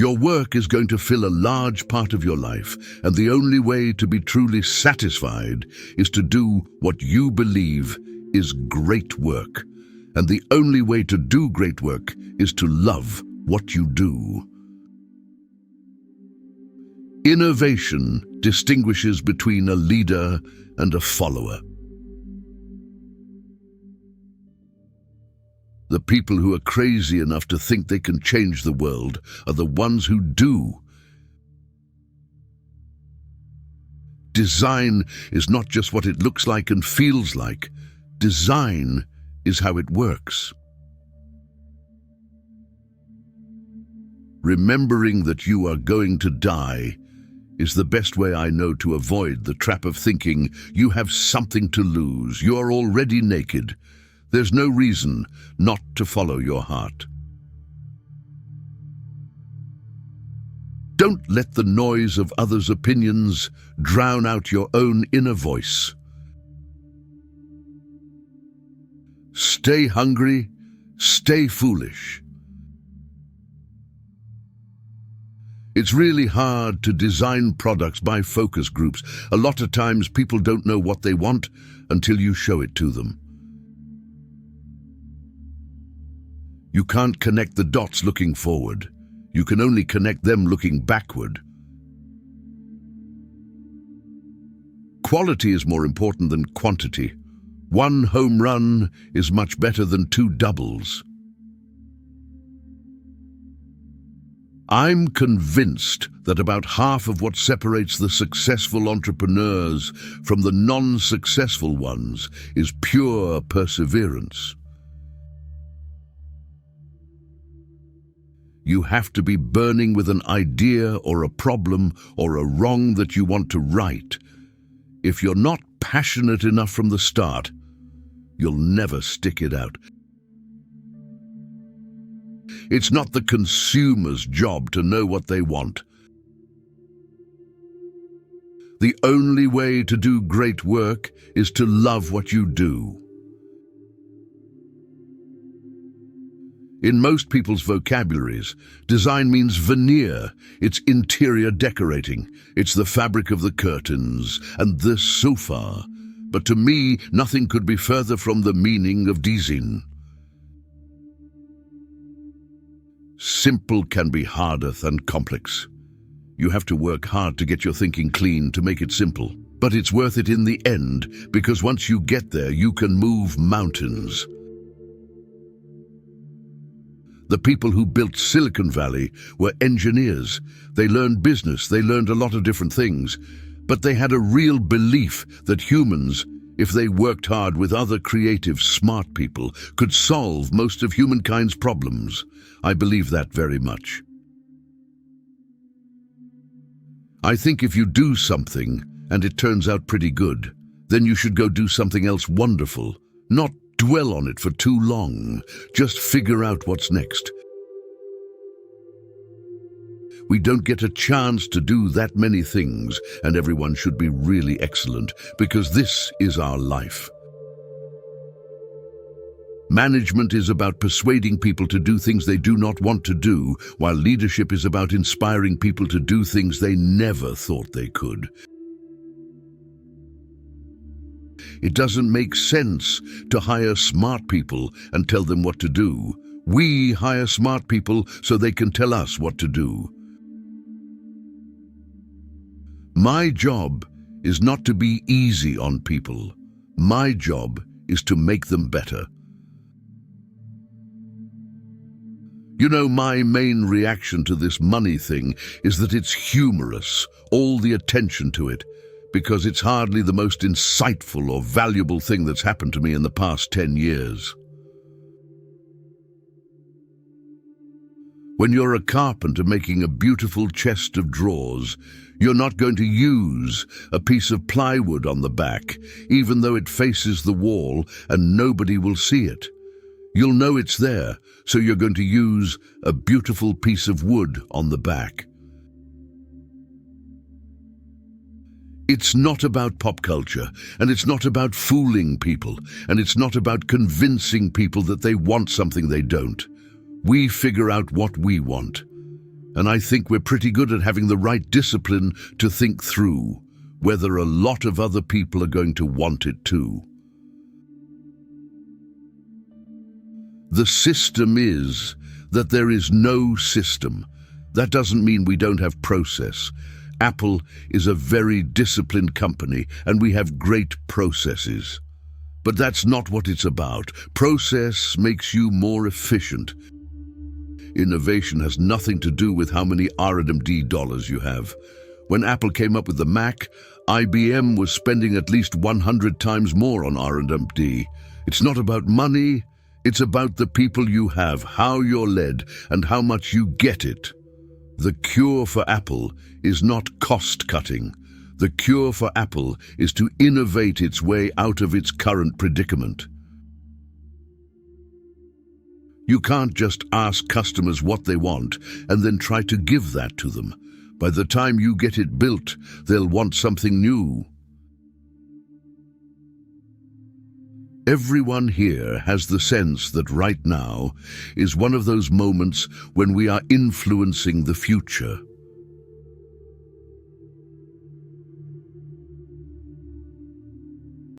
Your work is going to fill a large part of your life, and the only way to be truly satisfied is to do what you believe is great work. And the only way to do great work is to love what you do. Innovation distinguishes between a leader and a follower. The people who are crazy enough to think they can change the world are the ones who do. Design is not just what it looks like and feels like. Design is how it works. Remembering that you are going to die is the best way I know to avoid the trap of thinking you have something to lose. You are already naked. There's no reason not to follow your heart. Don't let the noise of others' opinions drown out your own inner voice. Stay hungry, stay foolish. It's really hard to design products by focus groups. A lot of times people don't know what they want until you show it to them. You can't connect the dots looking forward. You can only connect them looking backward. Quality is more important than quantity. One home run is much better than 2 doubles. I'm convinced that about half of what separates the successful entrepreneurs from the non-successful ones is pure perseverance. You have to be burning with an idea or a problem or a wrong that you want to right. If you're not passionate enough from the start, you'll never stick it out. It's not the consumer's job to know what they want. The only way to do great work is to love what you do. In most people's vocabularies, design means veneer. It's interior decorating. It's the fabric of the curtains and the sofa. But to me, nothing could be further from the meaning of design. Simple can be harder than complex. You have to work hard to get your thinking clean to make it simple. But it's worth it in the end, because once you get there, you can move mountains. The people who built Silicon Valley were engineers. They learned business, they learned a lot of different things, but they had a real belief that humans, if they worked hard with other creative, smart people, could solve most of humankind's problems. I believe that very much. I think if you do something and it turns out pretty good, then you should go do something else wonderful, not dwell on it for too long. Just figure out what's next. We don't get a chance to do that many things, and everyone should be really excellent, because this is our life. Management is about persuading people to do things they do not want to do, while leadership is about inspiring people to do things they never thought they could. It doesn't make sense to hire smart people and tell them what to do. We hire smart people so they can tell us what to do. My job is not to be easy on people. My job is to make them better. You know, my main reaction to this money thing is that it's humorous, all the attention to it, because it's hardly the most insightful or valuable thing that's happened to me in the past 10 years. When you're a carpenter making a beautiful chest of drawers, you're not going to use a piece of plywood on the back, even though it faces the wall and nobody will see it. You'll know it's there, so you're going to use a beautiful piece of wood on the back. It's not about pop culture, and it's not about fooling people, and it's not about convincing people that they want something they don't. We figure out what we want, And I think we're pretty good at having the right discipline to think through whether a lot of other people are going to want it too. The system is that there is no system. That doesn't mean we don't have process. Apple is a very disciplined company and we have great processes. But that's not what it's about. Process makes you more efficient. Innovation has nothing to do with how many R&D dollars you have. When Apple came up with the Mac, IBM was spending at least 100 times more on R&D. It's not about money, it's about the people you have, how you're led, and how much you get it. The cure for Apple is not cost-cutting. The cure for Apple is to innovate its way out of its current predicament. You can't just ask customers what they want and then try to give that to them. By the time you get it built, they'll want something new. Everyone here has the sense that right now is one of those moments when we are influencing the future.